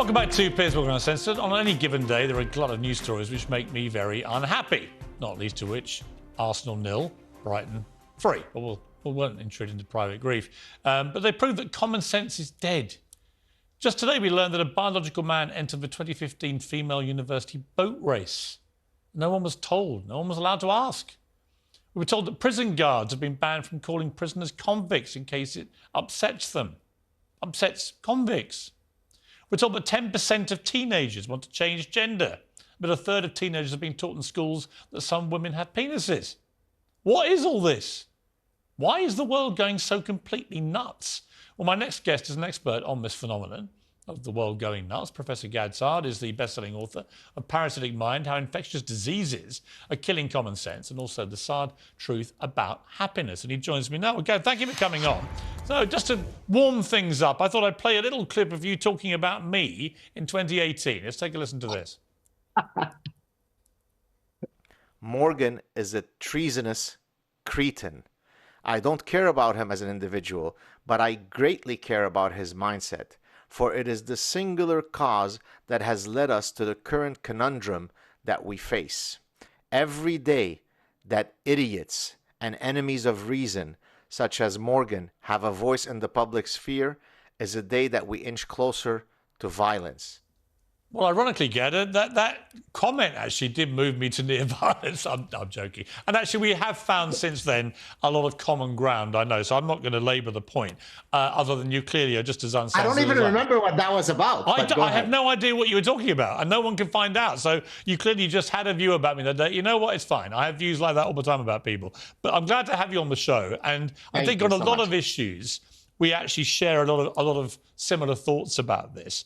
Welcome back to Piers Morgan Uncensored. On any given day, there are a lot of news stories which make me very unhappy, not least of which Arsenal 0, Brighton 3. Well, we won't intrude into private grief. But they prove that common sense is dead. Just today, we learned that a biological man entered the 2015 female university boat race. No one was told. No one was allowed to ask. We were told that prison guards have been banned from calling prisoners convicts in case it upsets them. Upsets convicts. We're told that 10% of teenagers want to change gender, but a third of teenagers have been taught in schools that some women have penises. What is all this? Why is the world going so completely nuts? Well, my next guest is an expert on this phenomenon of the world going nuts. Professor Gad Saad is the best-selling author of Parasitic Mind, How Infectious Diseases Are Killing Common Sense, and also The Sad Truth About Happiness. And he joins me now. Well, Gad, thank you for coming on. So just to warm things up, I thought I'd play a little clip of you talking about me in 2018. Let's take a listen to this. Morgan is a treasonous cretin. I don't care about him as an individual, but I greatly care about his mindset, for it is the singular cause that has led us to the current conundrum that we face. Every day that idiots and enemies of reason, such as Morgan, have a voice in the public sphere is a day that we inch closer to violence. Well, ironically, Gad, that comment actually did move me to near violence. I'm joking. And actually, we have found since then a lot of common ground, I know, so I'm not going to labour the point, other than you clearly are just as unsensitive. I don't even remember what that was about. I have no idea what you were talking about, and no one can find out. So you clearly just had a view about me that day. You know what? It's fine. I have views like that all the time about people. But I'm glad to have you on the show. And I think on a lot of issues, we actually share a lot of similar thoughts about this.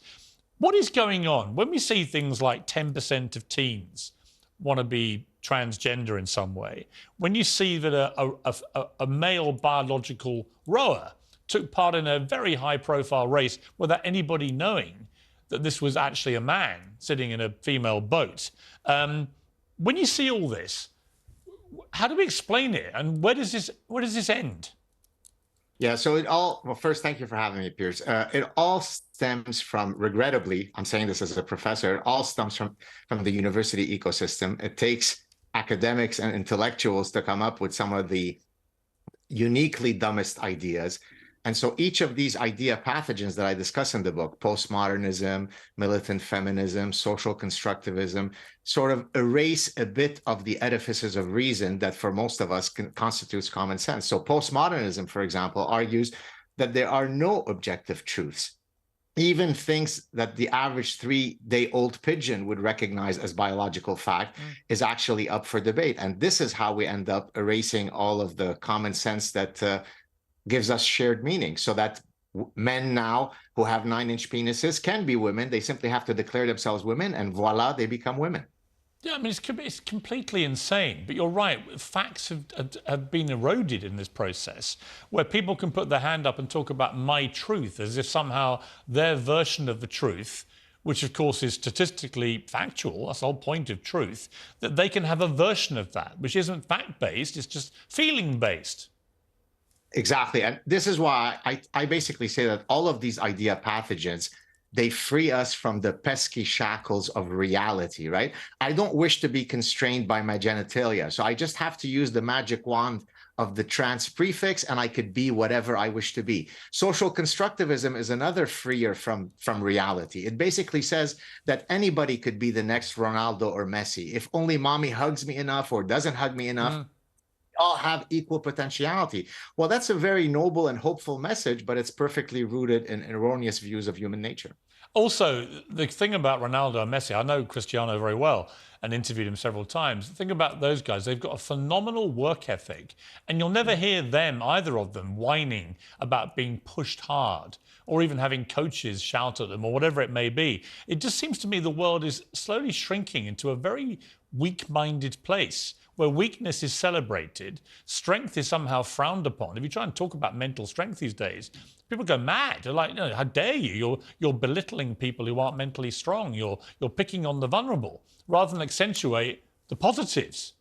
What is going on when we see things like 10% of teens want to be transgender in some way? When you see that a male biological rower took part in a very high-profile race without anybody knowing that this was actually a man sitting in a female boat, when you see all this, how do we explain it, and where does this end? Yeah, so well, first, thank you for having me, Piers. It all stems from, regrettably, I'm saying this as a professor, it all stems from the university ecosystem. It takes academics and intellectuals to come up with some of the uniquely dumbest ideas. And so each of these idea pathogens that I discuss in the book, postmodernism, militant feminism, social constructivism, sort of erase a bit of the edifices of reason that for most of us constitutes common sense. So postmodernism, for example, argues that there are no objective truths. Even things that the average 3-day-old pigeon would recognize as biological fact is actually up for debate. And this is how we end up erasing all of the common sense that gives us shared meaning, so that men now who have 9-inch penises can be women. They simply have to declare themselves women, and voila, they become women. Yeah, I mean, it's completely insane. But you're right, facts have been eroded in this process, where people can put their hand up and talk about my truth as if somehow their version of the truth, which of course is statistically factual, that's the whole point of truth, that they can have a version of that, which isn't fact-based, it's just feeling-based. Exactly. And this is why I basically say that all of these idea pathogens, they free us from the pesky shackles of reality, right? I don't wish to be constrained by my genitalia. So I just have to use the magic wand of the trans prefix, and I could be whatever I wish to be. Social constructivism is another freer from reality. It basically says that anybody could be the next Ronaldo or Messi. If only mommy hugs me enough or doesn't hug me enough, all have equal potentiality. Well, that's a very noble and hopeful message, but it's perfectly rooted in erroneous views of human nature. Also, the thing about Ronaldo and Messi, I know Cristiano very well and interviewed him several times. The thing about those guys, they've got a phenomenal work ethic, and you'll never hear them, either of them, whining about being pushed hard or even having coaches shout at them or whatever it may be. It just seems to me the world is slowly shrinking into a very weak-minded place, where weakness is celebrated, strength is somehow frowned upon. If you try and talk about mental strength these days, people go mad. They're like, how dare you? You're belittling people who aren't mentally strong. You're picking on the vulnerable, rather than accentuate the positives,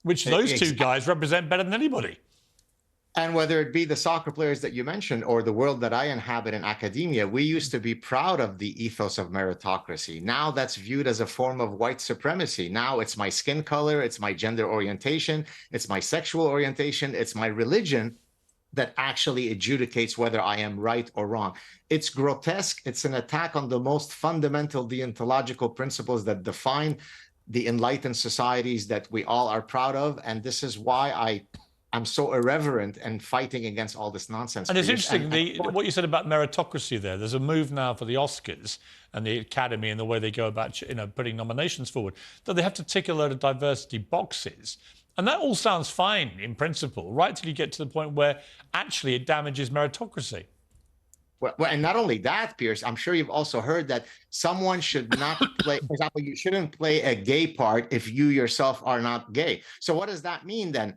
which those two guys represent better than anybody. And whether it be the soccer players that you mentioned or the world that I inhabit in academia, we used to be proud of the ethos of meritocracy. Now that's viewed as a form of white supremacy. Now it's my skin color, it's my gender orientation, it's my sexual orientation, it's my religion that actually adjudicates whether I am right or wrong. It's grotesque. It's an attack on the most fundamental deontological principles that define the enlightened societies that we all are proud of. And this is why I'm so irreverent and fighting against all this nonsense. And it's interesting, what you said about meritocracy there. There's a move now for the Oscars and the Academy and the way they go about, putting nominations forward, that they have to tick a load of diversity boxes. And that all sounds fine in principle, right till you get to the point where actually it damages meritocracy. Well, and not only that, Piers, I'm sure you've also heard that someone should not play, for example, you shouldn't play a gay part if you yourself are not gay. So what does that mean then?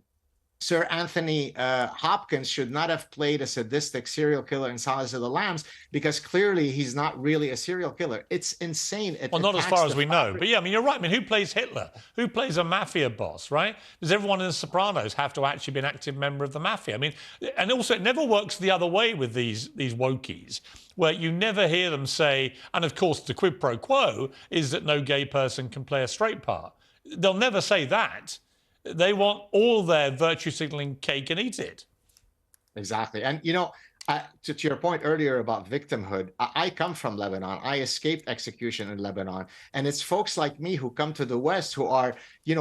Sir Anthony Hopkins should not have played a sadistic serial killer in Silence of the Lambs because clearly he's not really a serial killer. It's insane. Well, not as far as we know. But yeah, I mean, you're right. I mean, who plays Hitler? Who plays a mafia boss, right? Does everyone in The Sopranos have to actually be an active member of the mafia? I mean, and also it never works the other way with these wokies, where you never hear them say, and of course the quid pro quo is that no gay person can play a straight part. They'll never say that. They want all their virtue signaling cake and eat it. Exactly. And, to your point earlier about victimhood, I come from Lebanon. I escaped execution in Lebanon. And it's folks like me who come to the West who are,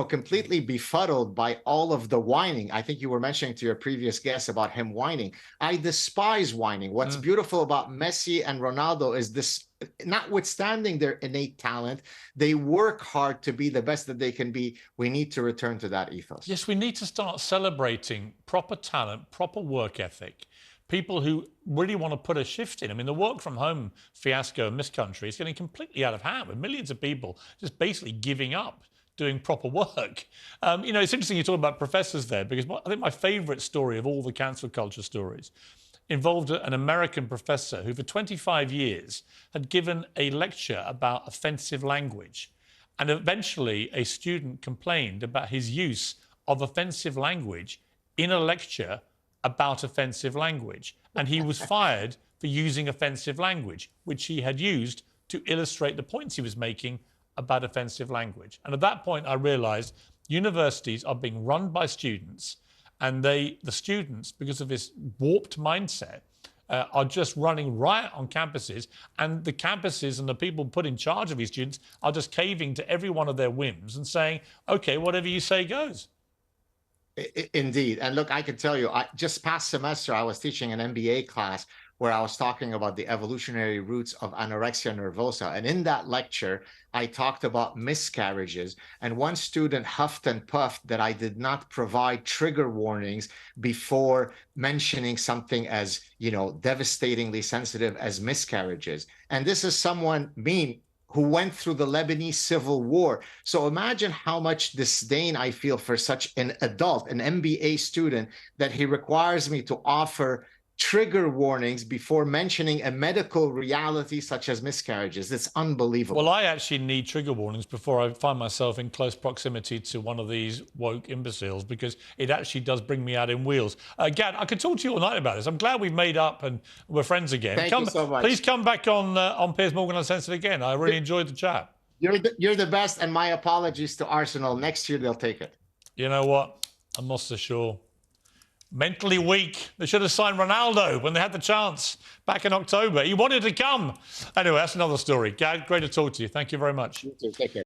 completely befuddled by all of the whining. I think you were mentioning to your previous guest about him whining. I despise whining. What's beautiful about Messi and Ronaldo is this. Notwithstanding their innate talent, they work hard to be the best that they can be. We need to return to that ethos. Yes, we need to start celebrating proper talent, proper work ethic, people who really want to put a shift in. I mean, the work from home fiasco in this country is getting completely out of hand with millions of people just basically giving up doing proper work. It's interesting you talk about professors there, because I think my favourite story of all the cancel culture stories involved an American professor who for 25 years had given a lecture about offensive language. And eventually a student complained about his use of offensive language in a lecture about offensive language. And he was fired for using offensive language, which he had used to illustrate the points he was making about offensive language. And at that point, I realized universities are being run by students, and the students, because of this warped mindset, are just running riot on campuses, and the campuses and the people put in charge of these students are just caving to every one of their whims and saying, okay, whatever you say goes. Indeed. And look, I can tell you, just past semester, I was teaching an MBA class where I was talking about the evolutionary roots of anorexia nervosa. And in that lecture, I talked about miscarriages. And one student huffed and puffed that I did not provide trigger warnings before mentioning something as, devastatingly sensitive as miscarriages. And this is someone, who went through the Lebanese civil war. So imagine how much disdain I feel for such an adult, an MBA student, that he requires me to offer trigger warnings before mentioning a medical reality such as miscarriages. It's unbelievable. Well, I actually need trigger warnings before I find myself in close proximity to one of these woke imbeciles, because it actually does bring me out in wheels. Gad, I could talk to you all night about this. I'm glad we've made up and we're friends again. Thank you so much. Please come back on Piers Morgan Uncensored again. I really enjoyed the chat. You're the best, and my apologies to Arsenal. Next year, they'll take it. You know what? I'm not so sure. Mentally weak. They should have signed Ronaldo when they had the chance back in October. He wanted to come. Anyway, that's another story. Gad, great to talk to you. Thank you very much. You too. Take care.